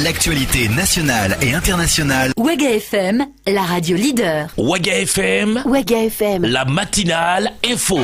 L'actualité nationale et internationale. Ouaga FM, la radio leader. Ouaga FM, Ouaga FM, la matinale info.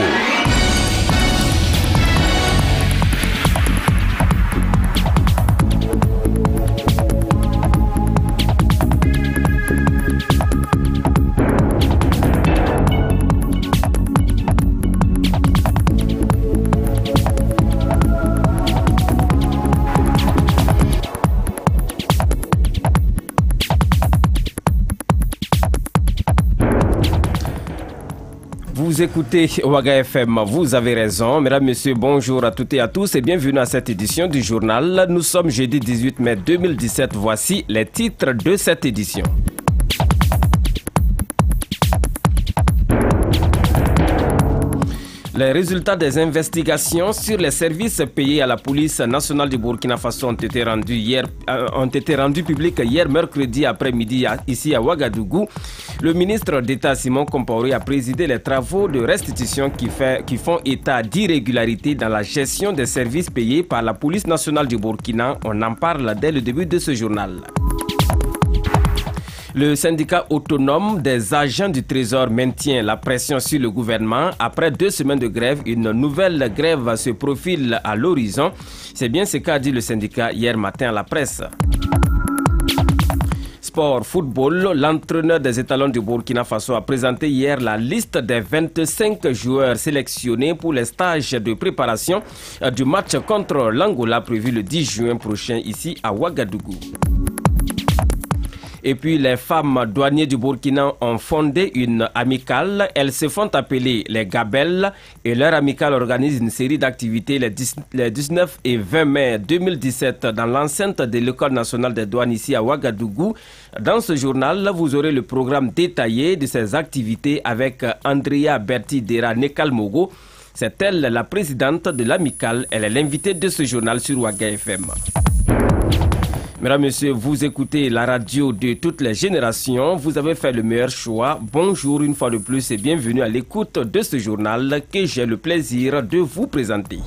Vous écoutez Ouaga FM, vous avez raison. Mesdames, Messieurs, bonjour à toutes et à tous et bienvenue à cette édition du journal. Nous sommes jeudi 18 mai 2017. Voici les titres de cette édition. Les résultats des investigations sur les services payés à la police nationale du Burkina Faso ont été rendus publics hier mercredi après-midi ici à Ouagadougou. Le ministre d'État Simon Compaoré a présidé les travaux de restitution qui font état d'irrégularité dans la gestion des services payés par la police nationale du Burkina. On en parle dès le début de ce journal. Le syndicat autonome des agents du Trésor maintient la pression sur le gouvernement. Après 2 semaines de grève, une nouvelle grève se profile à l'horizon. C'est bien ce qu'a dit le syndicat hier matin à la presse. Sport football, l'entraîneur des étalons du Burkina Faso a présenté hier la liste des 25 joueurs sélectionnés pour les stages de préparation du match contre l'Angola prévu le 10 juin prochain ici à Ouagadougou. Et puis les femmes douaniers du Burkina ont fondé une amicale. Elles se font appeler les Gabelles et leur amicale organise une série d'activités les 19 et 20 mai 2017 dans l'enceinte de l'École nationale des douanes ici à Ouagadougou. Dans ce journal, vous aurez le programme détaillé de ces activités avec Andrea Berti Dera Nekalmogo. C'est elle la présidente de l'amicale. Elle est l'invitée de ce journal sur Ouaga FM. Mesdames, Messieurs, vous écoutez la radio de toutes les générations. Vous avez fait le meilleur choix. Bonjour une fois de plus et bienvenue à l'écoute de ce journal que j'ai le plaisir de vous présenter.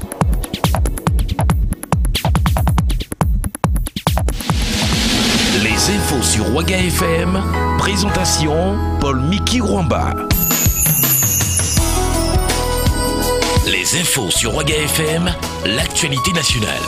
Les infos sur Ouaga FM. Présentation Paul-Miki Rwamba. Les infos sur Ouaga FM. L'actualité nationale.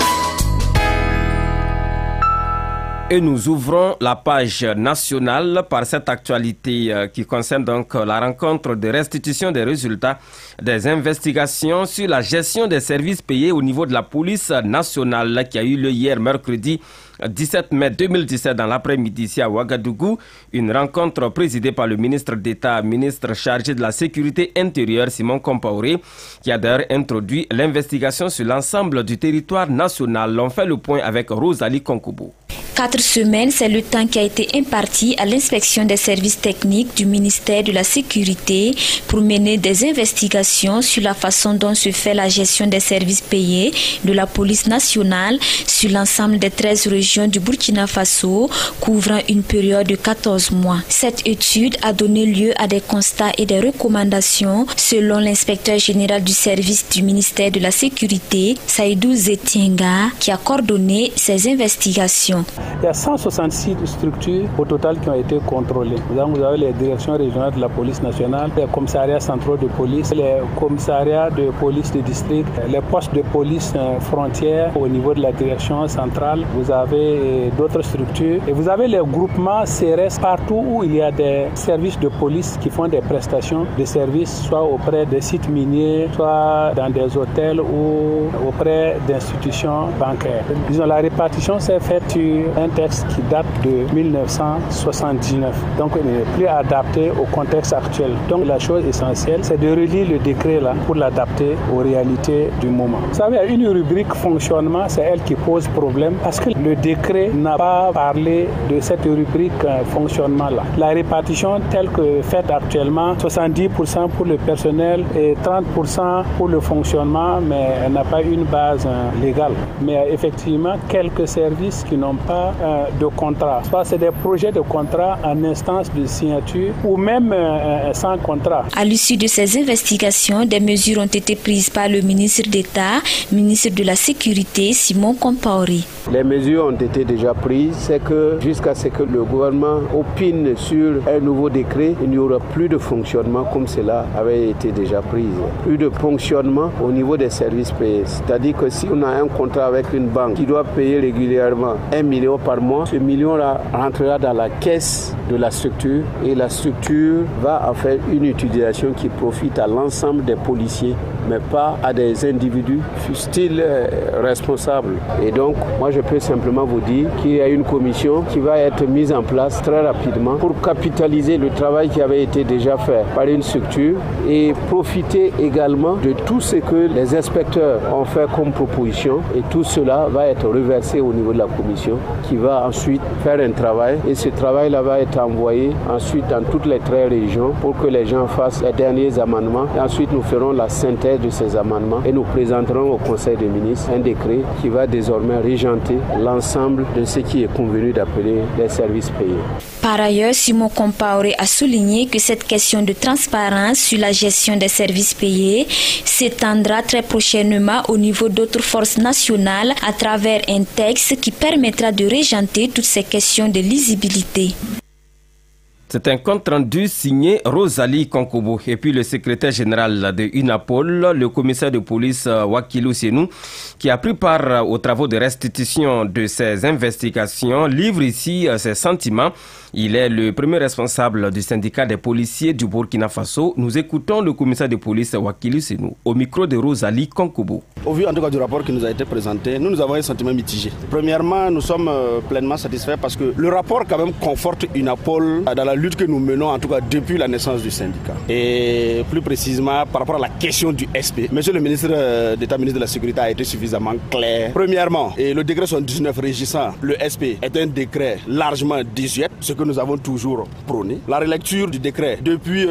Et nous ouvrons la page nationale par cette actualité qui concerne donc la rencontre de restitution des résultats des investigations sur la gestion des services payés au niveau de la police nationale qui a eu lieu hier mercredi 17 mai 2017 dans l'après-midi ici à Ouagadougou. Une rencontre présidée par le ministre d'État, ministre chargé de la sécurité intérieure Simon Compaoré, qui a d'ailleurs introduit l'investigation sur l'ensemble du territoire national. On fait le point avec Rosalie Konkubo. 4 semaines, c'est le temps qui a été imparti à l'inspection des services techniques du ministère de la Sécurité pour mener des investigations sur la façon dont se fait la gestion des services payés de la police nationale sur l'ensemble des 13 régions du Burkina Faso, couvrant une période de 14 mois. Cette étude a donné lieu à des constats et des recommandations selon l'inspecteur général du service du ministère de la Sécurité, Saïdou Zetienga, qui a coordonné ces investigations. Il y a 166 structures au total qui ont été contrôlées. Vous avez les directions régionales de la police nationale, les commissariats centraux de police, les commissariats de police de district, les postes de police frontières au niveau de la direction centrale. Vous avez d'autres structures et vous avez les groupements CRS partout où il y a des services de police qui font des prestations de services, soit auprès des sites miniers, soit dans des hôtels ou auprès d'institutions bancaires. Disons, la répartition s'est faite sur un texte qui date de 1979. Donc, il n'est plus adapté au contexte actuel. Donc, la chose essentielle, c'est de relire le décret là pour l'adapter aux réalités du moment. Vous savez, une rubrique fonctionnement, c'est elle qui pose problème parce que le décret n'a pas parlé de cette rubrique fonctionnement là. La répartition telle que faite actuellement, 70% pour le personnel et 30% pour le fonctionnement, mais elle n'a pas une base légale. Mais effectivement, quelques services qui n'ont pas pas de contrat. Soit c'est des projets de contrat en instance de signature ou même sans contrat. À l'issue de ces investigations, des mesures ont été prises par le ministre d'État, ministre de la Sécurité, Simon Compaoré. Les mesures ont été déjà prises, c'est que jusqu'à ce que le gouvernement opine sur un nouveau décret, il n'y aura plus de fonctionnement comme cela avait été déjà pris. Plus de fonctionnement au niveau des services payés. C'est-à-dire que si on a un contrat avec une banque qui doit payer régulièrement 1 million par mois, ce million-là rentrera dans la caisse de la structure et la structure va en faire une utilisation qui profite à l'ensemble des policiers, mais pas à des individus, fussent-ils responsables. Et donc, moi je peux simplement vous dire qu'il y a une commission qui va être mise en place très rapidement pour capitaliser le travail qui avait été déjà fait par une structure et profiter également de tout ce que les inspecteurs ont fait comme proposition, et tout cela va être reversé au niveau de la commission qui va ensuite faire un travail, et ce travail-là va être envoyé ensuite dans toutes les 13 régions pour que les gens fassent les derniers amendements, et ensuite nous ferons la synthèse de ces amendements et nous présenterons au Conseil des ministres un décret qui va désormais régenter l'ensemble de ce qui est convenu d'appeler les services payés. Par ailleurs, Simon Compaoré a souligné que cette question de transparence sur la gestion des services payés s'étendra très prochainement au niveau d'autres forces nationales à travers un texte qui permettra de régenter toutes ces questions de lisibilité. C'est un compte rendu signé Rosalie Konkobo et puis le secrétaire général de UNAPOL, le commissaire de police Wakilou Senou, qui a pris part aux travaux de restitution de ces investigations, livre ici ses sentiments. Il est le premier responsable du syndicat des policiers du Burkina Faso. Nous écoutons le commissaire de police Wakilou Senou au micro de Rosalie Konkobo. Au vu en tout cas du rapport qui nous a été présenté, nous avons un sentiment mitigé. Premièrement, nous sommes pleinement satisfaits parce que le rapport quand même conforte UNAPOL dans la lutte que nous menons en tout cas depuis la naissance du syndicat. Et plus précisément par rapport à la question du SP. Monsieur le ministre d'État, ministre de la Sécurité a été suffisamment clair. Premièrement, et le décret 79 régissant le SP est un décret largement désuet, ce que nous avons toujours prôné. La relecture du décret depuis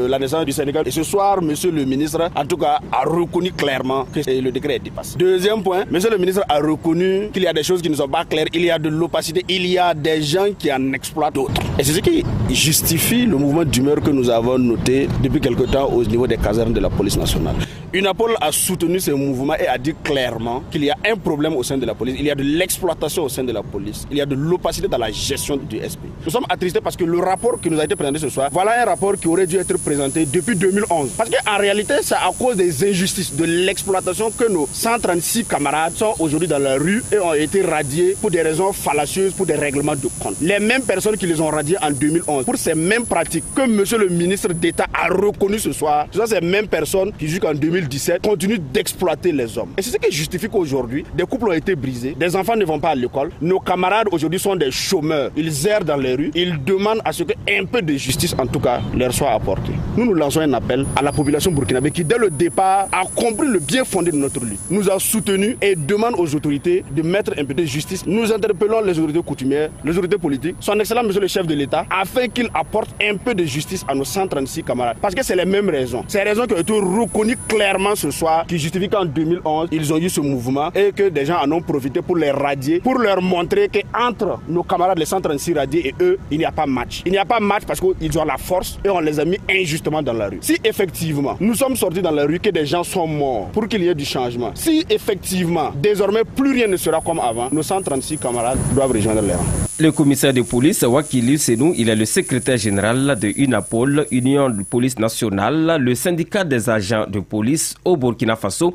la naissance du syndicat. Et ce soir, monsieur le ministre en tout cas a reconnu clairement que le décret est dépassé. Deuxième point, monsieur le ministre a reconnu qu'il y a des choses qui ne sont pas claires, il y a de l'opacité, il y a des gens qui en exploitent d'autres. Et c'est ce qui justifie le mouvement d'humeur que nous avons noté depuis quelque temps au niveau des casernes de la police nationale. UNAPOL a soutenu ce mouvement et a dit clairement qu'il y a un problème au sein de la police, il y a de l'exploitation au sein de la police, il y a de l'opacité dans la gestion du SP. Nous sommes attristés parce que le rapport qui nous a été présenté ce soir, voilà un rapport qui aurait dû être présenté depuis 2011. Parce qu'en réalité, c'est à cause des injustices, de l'exploitation que nos 136 camarades sont aujourd'hui dans la rue et ont été radiés pour des raisons fallacieuses, pour des règlements de compte. Les mêmes personnes qui les ont radiés en 2011 pour ces mêmes pratiques que monsieur le ministre d'État a reconnu ce soir, ce sont ces mêmes personnes qui jusqu'en 2017 continuent d'exploiter les hommes. Et c'est ce qui justifie qu'aujourd'hui, des couples ont été brisés, des enfants ne vont pas à l'école, nos camarades aujourd'hui sont des chômeurs, ils errent dans les rues, ils demandent à ce qu'un peu de justice en tout cas leur soit apporté. Nous lançons un appel à la population burkinabé qui dès le départ a compris le bien fondé de notre lutte, nous a soutenus et demande aux autorités de mettre un peu de justice. Nous interpellons les autorités coutumières, les autorités politiques, son excellent monsieur le chef de l'État, afin qu'il apporte un peu de justice à nos 136 camarades. Parce que c'est les mêmes raisons. Ces raisons qui ont été reconnues clairement ce soir, qui justifient qu'en 2011, ils ont eu ce mouvement et que des gens en ont profité pour les radier, pour leur montrer qu'entre nos camarades, les 136 radiés et eux, il n'y a pas match. Il n'y a pas match parce qu'ils ont la force et on les a mis injustement dans la rue. Si effectivement, nous sommes sortis dans la rue, que des gens sont morts pour qu'il y ait du changement, si effectivement, désormais, plus rien ne sera comme avant, nos 136 camarades doivent rejoindre les rangs. Le commissaire de police, Wakilou Senou, il est le secrétaire général de UNAPOL, Union de police nationale, le syndicat des agents de police au Burkina Faso.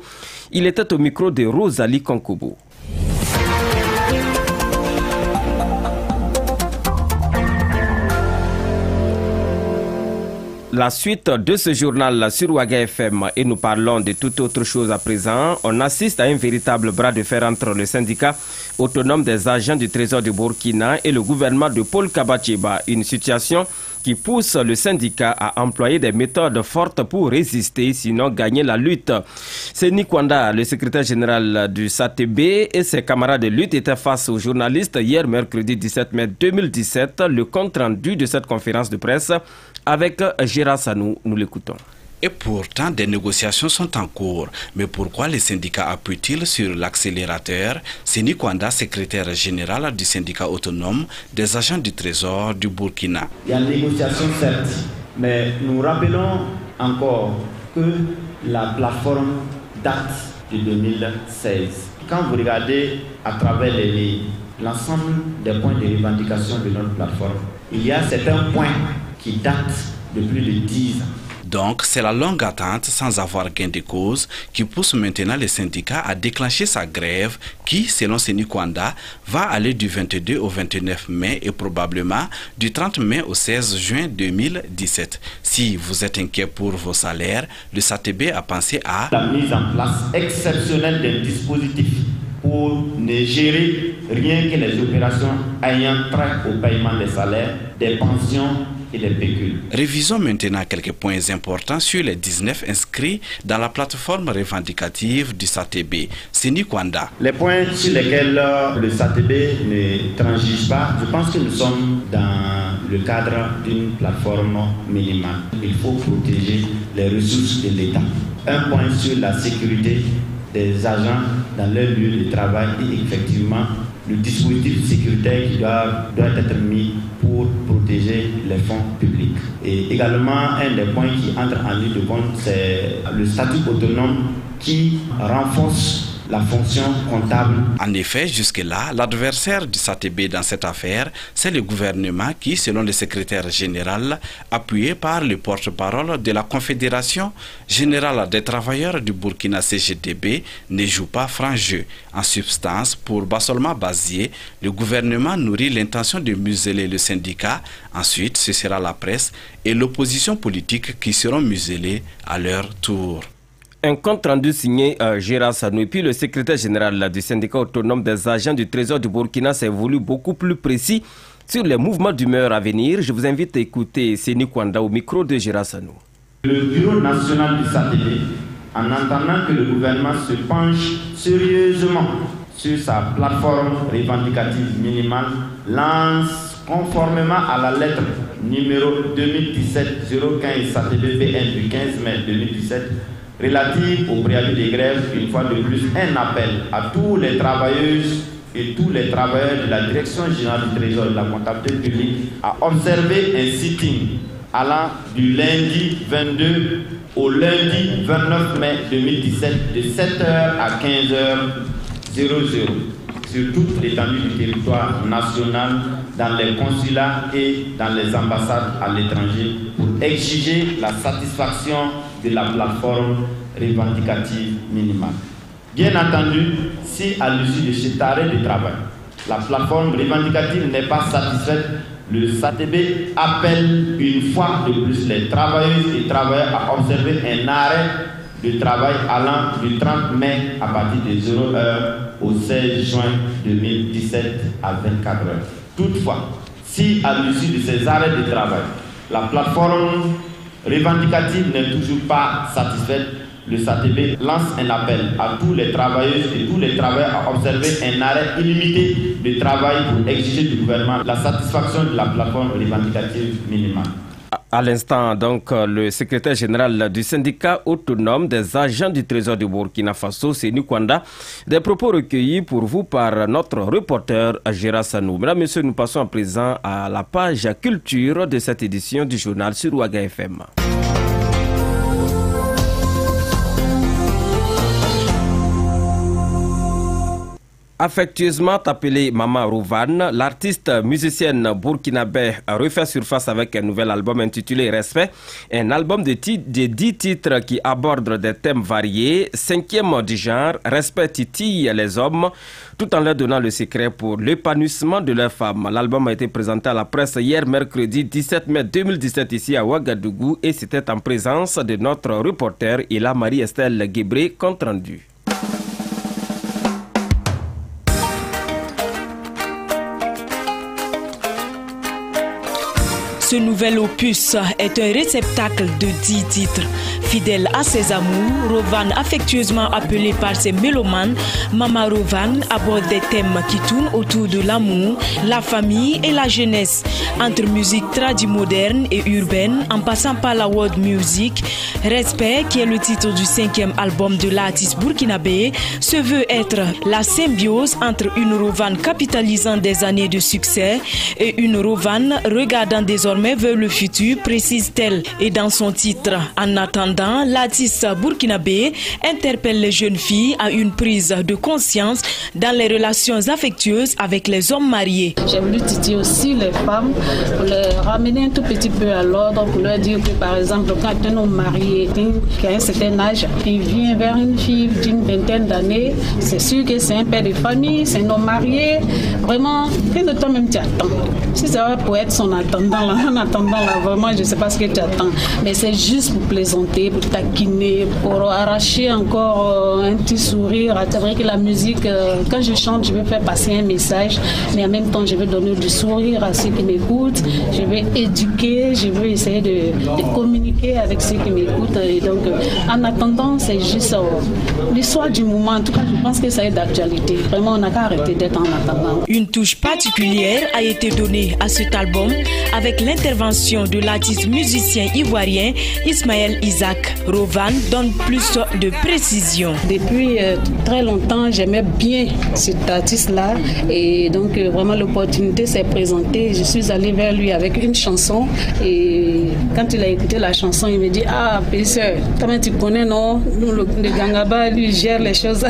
Il était au micro de Rosalie Konkobo. La suite de ce journal sur Ouaga FM et nous parlons de toute autre chose à présent. On assiste à un véritable bras de fer entre le syndicat autonome des agents du Trésor du Burkina et le gouvernement de Paul Kabacheba. Une situation qui pousse le syndicat à employer des méthodes fortes pour résister, sinon gagner la lutte. Seni Kwanda, le secrétaire général du SATB et ses camarades de lutte étaient face aux journalistes hier mercredi 17 mai 2017. Le compte rendu de cette conférence de presse avec Gérard Sanou, nous l'écoutons. Et pourtant, des négociations sont en cours. Mais pourquoi les syndicats appuient-ils sur l'accélérateur? Seni Kwanda, secrétaire général du syndicat autonome des agents du Trésor du Burkina. Il y a une négociation, certes, mais nous rappelons encore que la plateforme date de 2016. Quand vous regardez à travers les lignes, l'ensemble des points de revendication de notre plateforme, il y a certains points qui datent de plus de 10 ans. Donc, c'est la longue attente sans avoir gain de cause qui pousse maintenant les syndicats à déclencher sa grève qui, selon Seni Kwanda, va aller du 22 au 29 mai et probablement du 30 mai au 16 juin 2017. Si vous êtes inquiet pour vos salaires, le SATB a pensé à la mise en place exceptionnelle d'un dispositif pour ne gérer rien que les opérations ayant trait au paiement des salaires, des pensions et des pécules. Révisons maintenant quelques points importants sur les 19 inscrits dans la plateforme revendicative du SATB. Seni Kwanda. Les points sur lesquels le SATB ne transige pas, je pense que nous sommes dans le cadre d'une plateforme minimale. Il faut protéger les ressources de l'État. Un point sur la sécurité des agents dans leur lieu de travail et effectivement le dispositif sécuritaire qui doit être mis pour protéger les fonds publics. Et également, un des points qui entre en ligne de compte, c'est le statut autonome qui renforce la fonction comptable. En effet, jusque-là, l'adversaire du SATB dans cette affaire, c'est le gouvernement qui, selon le secrétaire général, appuyé par le porte-parole de la Confédération générale des travailleurs du Burkina CGTB, ne joue pas franc jeu. En substance, pour Bassolma Bazié, le gouvernement nourrit l'intention de museler le syndicat. Ensuite, ce sera la presse et l'opposition politique qui seront muselés à leur tour. Un compte rendu signé Gérard Sanou et puis le secrétaire général du syndicat autonome des agents du Trésor du Burkina s'est voulu beaucoup plus précis sur les mouvements d'humeur à venir. Je vous invite à écouter Seni Kwanda au micro de Gérard Sanou. Le bureau national du SATB, en entendant que le gouvernement se penche sérieusement sur sa plateforme revendicative minimale, lance conformément à la lettre numéro 2017-015 SATB PN du 15 mai 2017 relative au préavis des grèves, une fois de plus, un appel à tous les travailleuses et tous les travailleurs de la Direction générale du Trésor et de la comptabilité publique à observer un sitting allant du lundi 22 au lundi 29 mai 2017 de 7h à 15h00 sur toute l'étendue du territoire national, dans les consulats et dans les ambassades à l'étranger pour exiger la satisfaction de la plateforme revendicative minimale. Bien entendu, si à l'issue de cet arrêt de travail, la plateforme revendicative n'est pas satisfaite, le SATB appelle une fois de plus les travailleuses et travailleurs à observer un arrêt de travail allant du 30 mai à partir de 0h au 16 juin 2017 à 24h. Toutefois, si à l'issue de ces arrêts de travail, la plateforme revendicative n'est toujours pas satisfaite, le SATB lance un appel à tous les travailleuses et tous les travailleurs à observer un arrêt illimité de travail pour exiger du gouvernement la satisfaction de la plateforme revendicative minimale. À l'instant, donc, le secrétaire général du syndicat autonome des agents du Trésor du Burkina Faso, Seni Kwanda, des propos recueillis pour vous par notre reporter Gérard Sanou. Mesdames, Messieurs, nous passons à présent à la page culture de cette édition du journal sur Ouaga FM. Affectueusement appelée Mama Rouvan, l'artiste musicienne burkinabé refait surface avec un nouvel album intitulé Respect, un album de 10 titres qui aborde des thèmes variés. 5e du genre, Respect titille les hommes, tout en leur donnant le secret pour l'épanouissement de leurs femmes. L'album a été présenté à la presse hier mercredi 17 mai 2017 ici à Ouagadougou et c'était en présence de notre reporter Ila Marie-Estelle Guébré, compte rendu. Ce nouvel opus est un réceptacle de 10 titres. Fidèle à ses amours, Rovan, affectueusement appelé par ses mélomanes Mama Rovan, aborde des thèmes qui tournent autour de l'amour, la famille et la jeunesse. Entre musique tradimoderne et urbaine, en passant par la world music, Respect, qui est le titre du 5e album de l'artiste burkinabé, se veut être la symbiose entre une Rovan capitalisant des années de succès et une Rovan regardant désormais vers le futur, précise-t-elle. Et dans son titre, en attendant, l'artiste burkinabé interpelle les jeunes filles à une prise de conscience dans les relations affectueuses avec les hommes mariés. J'ai voulu titiller aussi les femmes pour les ramener un tout petit peu à l'ordre, pour leur dire que par exemple, quand un homme marié qui a un certain âge, il vient vers une fille d'une vingtaine d'années, c'est sûr que c'est un père de famille, c'est un homme marié. Vraiment, qu'est-ce que toi-même tu attends? Si ça va pour être son attendant là, en attendant là, vraiment, je ne sais pas ce que tu attends. Mais c'est juste pour plaisanter, pour taquiner, pour arracher encore un petit sourire. C'est vrai que la musique, quand je chante, je veux faire passer un message, mais en même temps, je veux donner du sourire à ceux qui m'écoutent. Je veux éduquer, je veux essayer de communiquer avec ceux qui m'écoutent. Et donc, en attendant, c'est juste l'histoire du moment. En tout cas, je pense que ça est d'actualité. Vraiment, on n'a qu'à arrêter d'être en attendant. Une touche particulière a été donnée à cet album avec l'intervention de l'artiste musicien ivoirien Ismaël Isaac. Rovan donne plus de précision. Depuis très longtemps, j'aimais bien cet artiste-là et donc vraiment l'opportunité s'est présentée. Je suis allée vers lui avec une chanson et quand il a écouté la chanson, il me dit « Ah, Pesseur, comment tu connais, non? Nous, le Gangaba, lui, gère les choses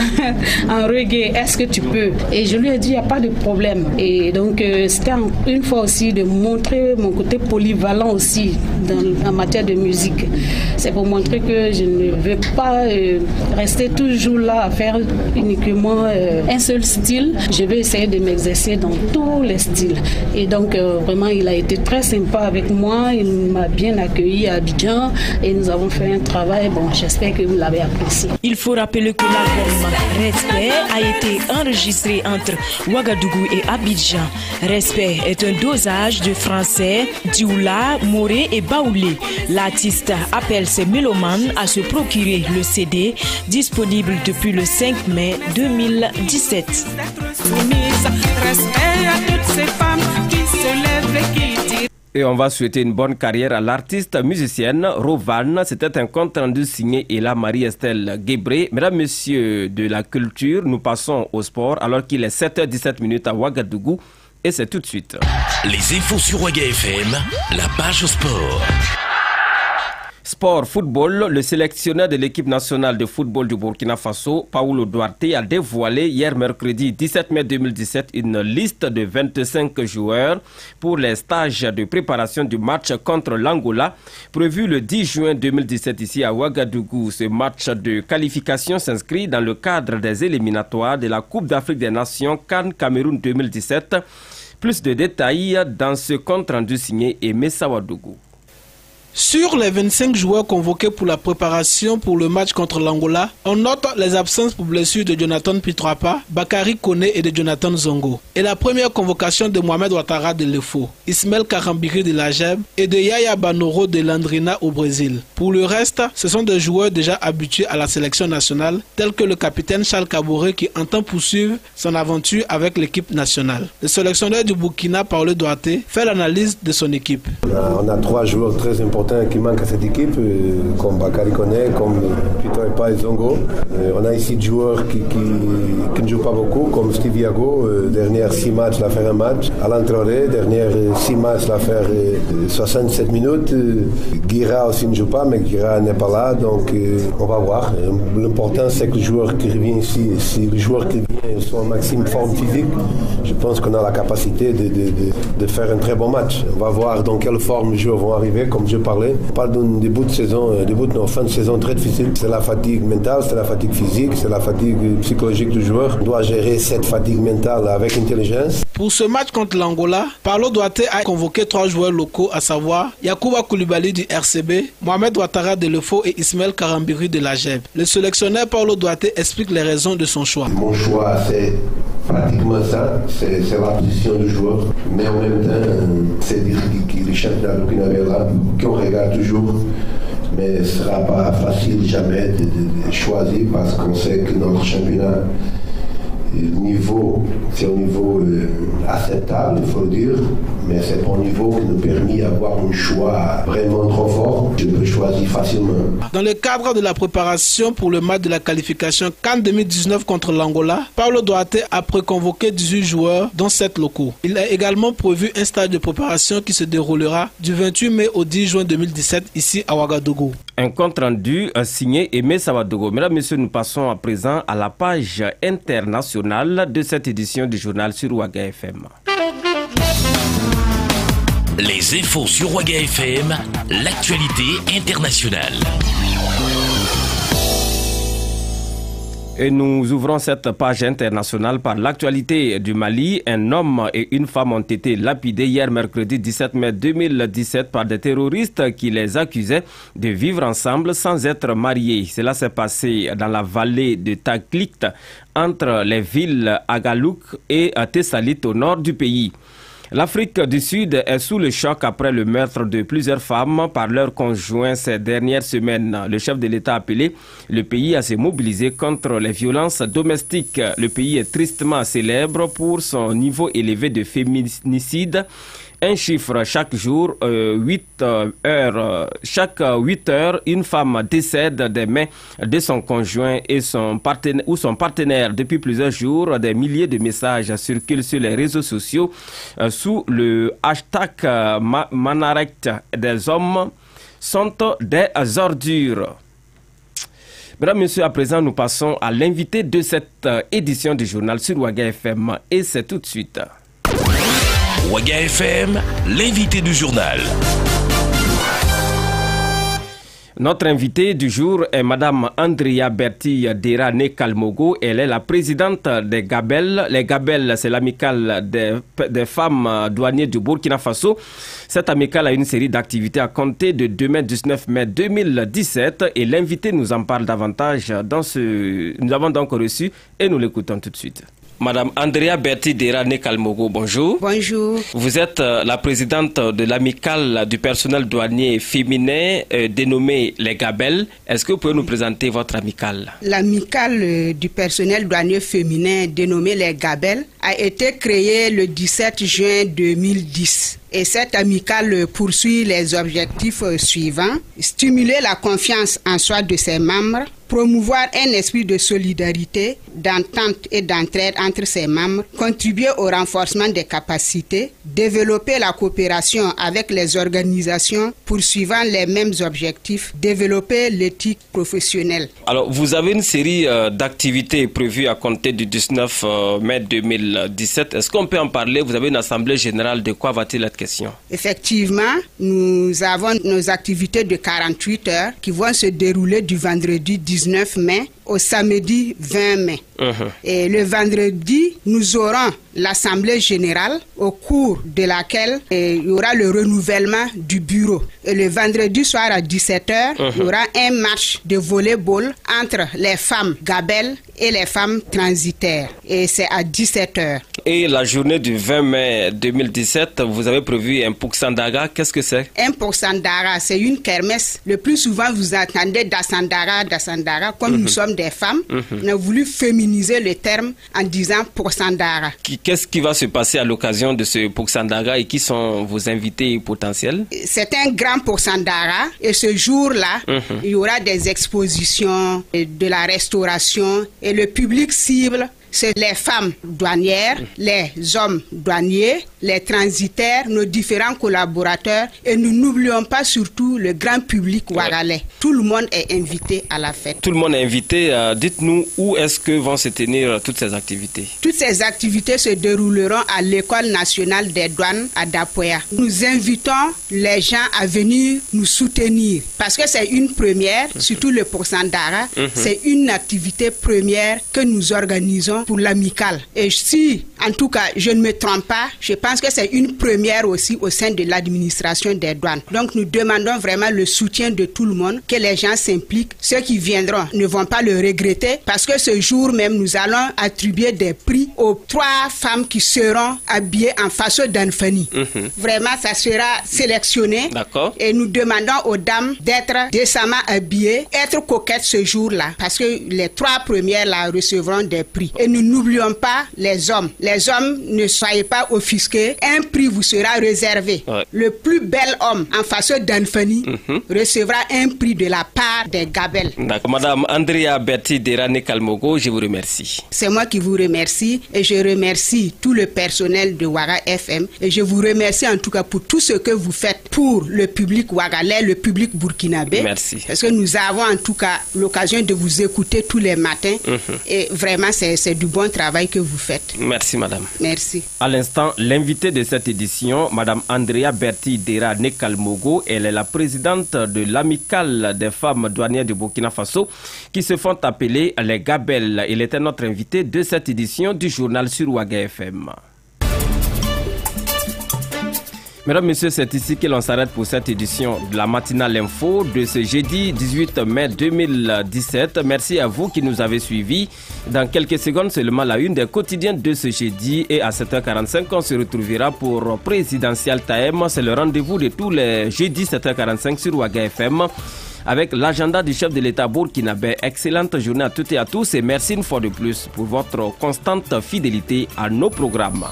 en reggae. Est-ce que tu peux ?» Et je lui ai dit « Il n'y a pas de problème. » Et donc, c'était une fois aussi de montrer mon côté polyvalent aussi en matière de musique. C'est pour montrer que je ne veux pas rester toujours là à faire uniquement un seul style. Je vais essayer de m'exercer dans tous les styles. Et donc, vraiment, il a été très sympa avec moi. Il m'a bien accueilli à Abidjan et nous avons fait un travail. Bon, j'espère que vous l'avez apprécié. Il faut rappeler que l'album Respect a été enregistré entre Ouagadougou et Abidjan. Respect est un dosage de français, dioula, moré et baoulé. L'artiste appelle ses mélomanes à se procurer le CD disponible depuis le 5 mai 2017. Respect à toutes ces femmes qui se lèvent et qui disent. Et on va souhaiter une bonne carrière à l'artiste musicienne Rovan. C'était un compte rendu signé Ella Marie-Estelle Guébré. Mesdames, Messieurs de la culture, nous passons au sport alors qu'il est 7h17 à Ouagadougou. Et c'est tout de suite. Les infos sur Ouaga FM, la page sport. Sport football, le sélectionneur de l'équipe nationale de football du Burkina Faso, Paulo Duarte, a dévoilé hier mercredi 17 mai 2017 une liste de 25 joueurs pour les stages de préparation du match contre l'Angola, prévu le 10 juin 2017 ici à Ouagadougou. Ce match de qualification s'inscrit dans le cadre des éliminatoires de la Coupe d'Afrique des Nations CAN Cameroun 2017. Plus de détails dans ce compte rendu signé Aimé Sawadougou. Sur les 25 joueurs convoqués pour la préparation pour le match contre l'Angola, on note les absences pour blessure de Jonathan Pitrapa, Bakary Koné et de Jonathan Zongo. Et la première convocation de Mohamed Ouattara de l'EFO, Ismaël Karambiri de la JEB et de Yaya Banoro de l'Andrina au Brésil. Pour le reste, ce sont des joueurs déjà habitués à la sélection nationale, tels que le capitaine Charles Kaboré qui entend poursuivre son aventure avec l'équipe nationale. Le sélectionneur du Burkina, Paulo Duarte, fait l'analyse de son équipe. On a 3 joueurs très importants qui manquent à cette équipe, comme Bakary Koné, comme Pitrapa et Zongo. On a ici des joueurs qui ne jouent pas beaucoup, comme Steve Yago, dernière 6 matchs, il a fait un match. Alain Traoré, dernière 6 matchs, il a fait 67 minutes. Guira aussi ne joue pas, mais Guira n'est pas là, donc on va voir. L'important, c'est que les joueurs qui reviennent ici, si les joueurs qui viennent sont en maximum forme physique, je pense qu'on a la capacité de faire un très bon match. On va voir dans quelle forme les joueurs vont arriver, comme je parlais. On parle d'un début de saison, fin de saison très difficile. C'est la fatigue mentale, c'est la fatigue physique, c'est la fatigue psychologique du joueur. On doit gérer cette fatigue mentale avec intelligence. Pour ce match contre l'Angola, Paulo Duarte a convoqué 3 joueurs locaux, à savoir Yacouba Koulibaly du RCB, Mohamed Ouattara de l'EFO et Ismaël Karambiri de la JEB. Le sélectionneur Paulo Duarte explique les raisons de son choix. Mon choix, c'est pratiquement ça, c'est la position du joueur. Mais en même temps, c'est dire que les championnats burkinabés là, qu'on regarde toujours, mais ce ne sera pas facile jamais de choisir parce qu'on sait que notre championnat, c'est un niveau acceptable, il faut le dire, mais c'est pas un niveau qui nous permet d'avoir un choix vraiment trop fort. Je peux choisir facilement. Dans le cadre de la préparation pour le match de la qualification CAN 2019 contre l'Angola, Paulo Duarte a préconvoqué 18 joueurs, dont 7 locaux. Il a également prévu un stage de préparation qui se déroulera du 28 mai au 10 juin 2017 ici à Ouagadougou. Un compte rendu signé Aimé Savadogo. Mesdames, Messieurs, nous passons à présent à la page internationale de cette édition du journal sur Ouaga FM. Les infos sur Ouaga FM, l'actualité internationale. Et nous ouvrons cette page internationale par l'actualité du Mali. Un homme et une femme ont été lapidés hier mercredi 17 mai 2017 par des terroristes qui les accusaient de vivre ensemble sans être mariés. Cela s'est passé dans la vallée de Taklit, entre les villes Agalouk et Tessalit au nord du pays. L'Afrique du Sud est sous le choc après le meurtre de plusieurs femmes par leurs conjoints ces dernières semaines. Le chef de l'État a appelé le pays à se mobiliser contre les violences domestiques. Le pays est tristement célèbre pour son niveau élevé de féminicide. Un chiffre, chaque jour, 8 heures. Chaque 8 heures, une femme décède des mains de son conjoint et son partenaire. Depuis plusieurs jours, des milliers de messages circulent sur les réseaux sociaux sous le hashtag Manarect. Des hommes sont des ordures. Mesdames, Messieurs, à présent, nous passons à l'invité de cette édition du journal sur Ouaga FM. Et c'est tout de suite. Ouaga FM, l'invité du journal. Notre invitée du jour est Madame Andrea Berti Derane Kalmogo. Elle est la présidente des Gabel. Les Gabel, c'est l'amicale des femmes douaniers du Burkina Faso. Cette amicale a une série d'activités à compter de demain 19 mai 2017 et l'invité nous en parle davantage Nous avons donc reçu et nous l'écoutons tout de suite. Madame Andrea Berti Derane Kalmogo, bonjour. Bonjour. Vous êtes la présidente de l'amicale du personnel douanier féminin dénommée les Gabel. Est-ce que vous pouvez nous présenter votre amicale? L'amicale du personnel douanier féminin dénommée les Gabel a été créée le 17 juin 2010. Et cette amicale poursuit les objectifs suivants: stimuler la confiance en soi de ses membres, promouvoir un esprit de solidarité, d'entente et d'entraide entre ses membres, contribuer au renforcement des capacités, développer la coopération avec les organisations poursuivant les mêmes objectifs, développer l'éthique professionnelle. Alors, vous avez une série d'activités prévues à compter du 19 mai 2017. Est-ce qu'on peut en parler? Vous avez une assemblée générale. De quoi va-t-il être question? Effectivement, nous avons nos activités de 48 heures qui vont se dérouler du vendredi 19 mai au samedi 20 mai. Et le vendredi, nous aurons l'assemblée générale au cours de laquelle il y aura le renouvellement du bureau. Et le vendredi soir à 17h, il y aura un match de volleyball entre les femmes Gabel et les femmes transitaires. Et c'est à 17h. Et la journée du 20 mai 2017, vous avez prévu un Pouxandara. Qu'est-ce que c'est? Un Pouxandara, c'est une kermesse. Le plus souvent, vous attendez Dassandara. Comme nous sommes des femmes, on a voulu féminiser le terme en disant Pouxandara. Qu'est-ce qui va se passer à l'occasion de ce Pouxandara et qui sont vos invités potentiels? C'est un grand Pouxandara et ce jour-là, il y aura des expositions, de la restauration et le public cible. C'est les femmes douanières, les hommes douaniers, les transitaires, nos différents collaborateurs et nous n'oublions pas surtout le grand public ouagalais. Tout le monde est invité à la fête. Tout le monde est invité. Dites-nous où est-ce que vont se tenir toutes ces activités? Toutes ces activités se dérouleront à l'École nationale des douanes à Dapoya. Nous invitons les gens à venir nous soutenir parce que c'est une première, surtout le Pouxandara, c'est une activité première que nous organisons pour l'amicale. Et si en tout cas, je ne me trompe pas, je pense que c'est une première aussi au sein de l'administration des douanes. Donc nous demandons vraiment le soutien de tout le monde, que les gens s'impliquent. Ceux qui viendront ne vont pas le regretter parce que ce jour même, nous allons attribuer des prix aux 3 femmes qui seront habillées en façon d'Anfani. Vraiment, ça sera sélectionné. D'accord. Et nous demandons aux dames d'être décemment habillées, être coquettes ce jour-là, parce que les 3 premières là recevront des prix. Et nous n'oublions pas les hommes. Les hommes, ne soyez pas offusqués. Un prix vous sera réservé. Ouais. Le plus bel homme en façon d'Anfani recevra un prix de la part des gabelles. D'accord. Madame Andrea Berti Derane Kalmogo, je vous remercie. C'est moi qui vous remercie et je remercie tout le personnel de Ouaga FM et je vous remercie en tout cas pour tout ce que vous faites pour le public ouagalais, le public burkinabé. Merci. Parce que nous avons en tout cas l'occasion de vous écouter tous les matins et vraiment c'est du bon travail que vous faites. Merci madame. Merci. À l'instant, l'invitée de cette édition, madame Andrea Berti Derane Kalmogo, elle est la présidente de l'amicale des femmes douanières du Burkina Faso qui se font appeler les Gabelles. Elle était notre invitée de cette édition du journal sur Ouaga FM. Mesdames, Messieurs, c'est ici que l'on s'arrête pour cette édition de la matinale info de ce jeudi 18 mai 2017. Merci à vous qui nous avez suivis. Dans quelques secondes seulement, la une des quotidiens de ce jeudi et à 7h45, on se retrouvera pour Présidential Time. C'est le rendez-vous de tous les jeudis 7h45 sur Ouaga FM avec l'agenda du chef de l'État burkinabé. Excellente journée à toutes et à tous et merci une fois de plus pour votre constante fidélité à nos programmes.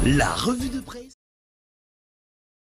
La revue